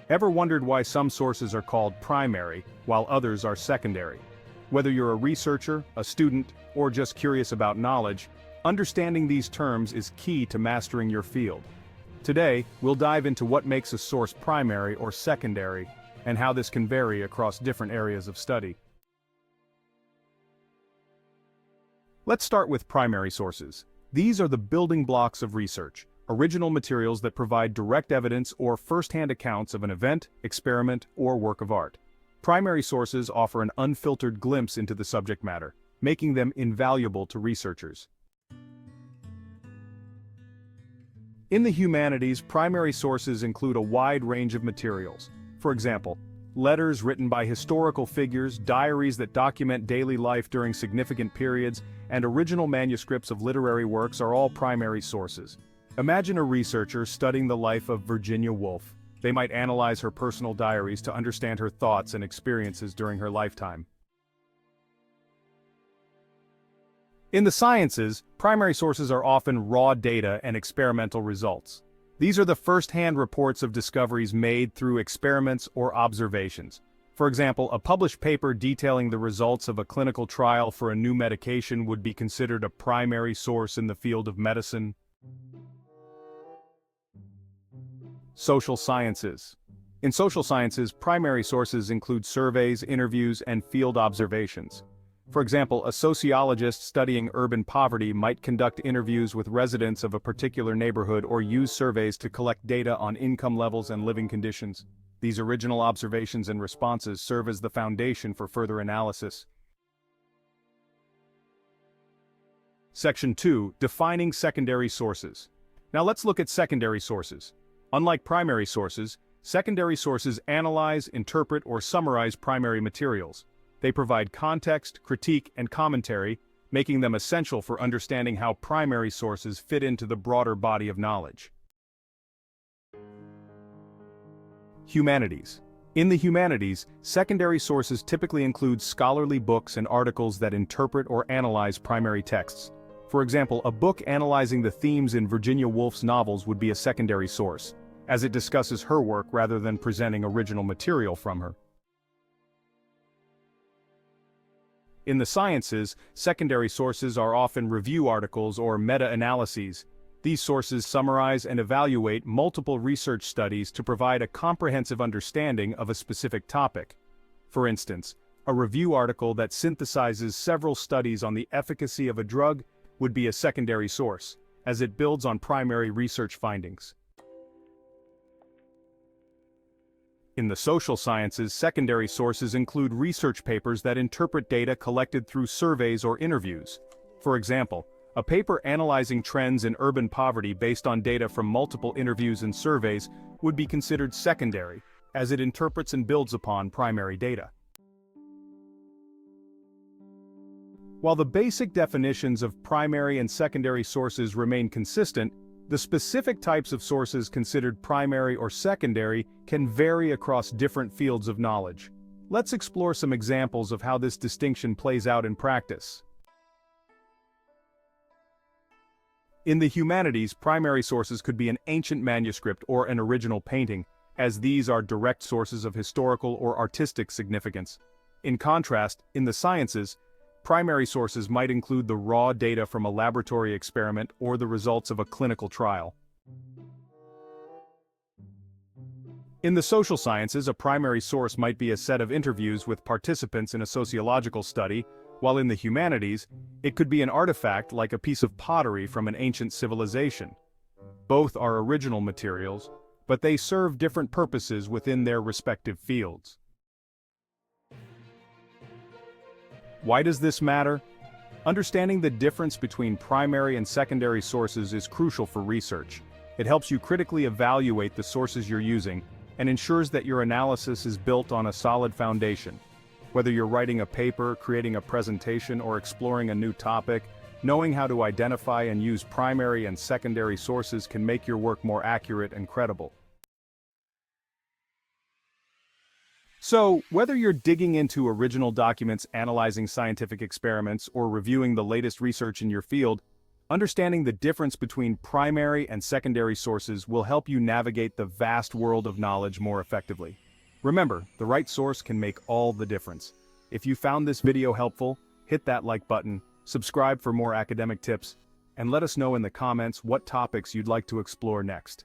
Ever wondered why some sources are called primary, while others are secondary? Whether you're a researcher, a student, or just curious about knowledge, understanding these terms is key to mastering your field. Today, we'll dive into what makes a source primary or secondary, and how this can vary across different areas of study. Let's start with primary sources. These are the building blocks of research, original materials that provide direct evidence or first-hand accounts of an event, experiment, or work of art. Primary sources offer an unfiltered glimpse into the subject matter, making them invaluable to researchers. In the humanities, primary sources include a wide range of materials. For example, letters written by historical figures, diaries that document daily life during significant periods, and original manuscripts of literary works are all primary sources. Imagine a researcher studying the life of Virginia Woolf. They might analyze her personal diaries to understand her thoughts and experiences during her lifetime. In the sciences, primary sources are often raw data and experimental results. These are the first-hand reports of discoveries made through experiments or observations. For example, a published paper detailing the results of a clinical trial for a new medication would be considered a primary source in the field of medicine. Social sciences. In social sciences, primary sources include surveys, interviews, and field observations. For example, a sociologist studying urban poverty might conduct interviews with residents of a particular neighborhood or use surveys to collect data on income levels and living conditions. These original observations and responses serve as the foundation for further analysis. Section 2. Defining secondary sources. Now let's look at secondary sources. Unlike primary sources, secondary sources analyze, interpret, or summarize primary materials. They provide context, critique, and commentary, making them essential for understanding how primary sources fit into the broader body of knowledge. Humanities. In the humanities, secondary sources typically include scholarly books and articles that interpret or analyze primary texts. For example, a book analyzing the themes in Virginia Woolf's novels would be a secondary source, as it discusses her work rather than presenting original material from her. In the sciences, secondary sources are often review articles or meta-analyses. These sources summarize and evaluate multiple research studies to provide a comprehensive understanding of a specific topic. For instance, a review article that synthesizes several studies on the efficacy of a drug would be a secondary source, as it builds on primary research findings. In the social sciences, secondary sources include research papers that interpret data collected through surveys or interviews. For example, a paper analyzing trends in urban poverty based on data from multiple interviews and surveys would be considered secondary, as it interprets and builds upon primary data. While the basic definitions of primary and secondary sources remain consistent, the specific types of sources considered primary or secondary can vary across different fields of knowledge. Let's explore some examples of how this distinction plays out in practice. In the humanities, primary sources could be an ancient manuscript or an original painting, as these are direct sources of historical or artistic significance. In contrast, in the sciences, primary sources might include the raw data from a laboratory experiment or the results of a clinical trial. In the social sciences, a primary source might be a set of interviews with participants in a sociological study, while in the humanities, it could be an artifact like a piece of pottery from an ancient civilization. Both are original materials, but they serve different purposes within their respective fields. Why does this matter? Understanding the difference between primary and secondary sources is crucial for research. It helps you critically evaluate the sources you're using and ensures that your analysis is built on a solid foundation. Whether you're writing a paper, creating a presentation, or exploring a new topic, knowing how to identify and use primary and secondary sources can make your work more accurate and credible. So, whether you're digging into original documents, analyzing scientific experiments, or reviewing the latest research in your field, Understanding the difference between primary and secondary sources will help you navigate the vast world of knowledge more effectively. Remember, the right source can make all the difference. If you found this video helpful, hit that like button, subscribe for more academic tips, and let us know in the comments what topics you'd like to explore next.